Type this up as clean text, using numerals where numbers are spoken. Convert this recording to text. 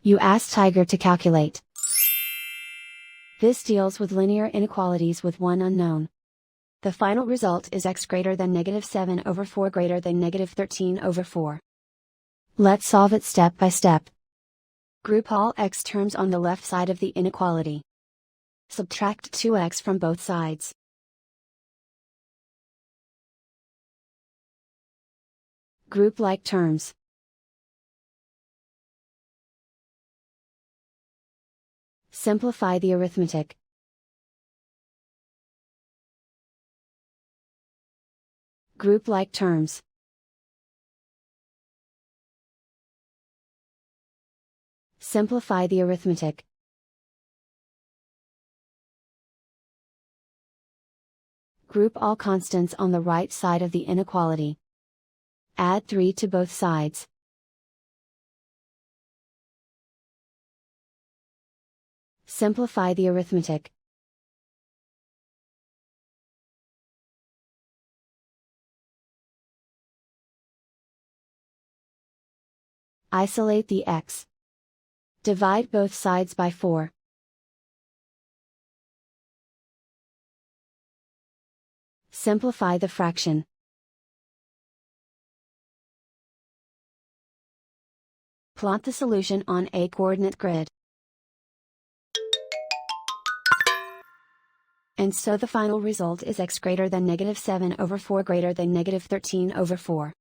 You ask Tiger to calculate. This deals with linear inequalities with one unknown. The final result is x greater than -7/4 greater than -13/4. Let's solve it step by step. Group all x terms on the left side of the inequality. Subtract 2x from both sides. Group like terms. Simplify the arithmetic. Group like terms. Simplify the arithmetic. Group all constants on the right side of the inequality. Add 3 to both sides. Simplify the arithmetic. Isolate the x. Divide both sides by 4. Simplify the fraction. Plot the solution on a coordinate grid. And so the final result is x greater than -7/4 greater than -13/4.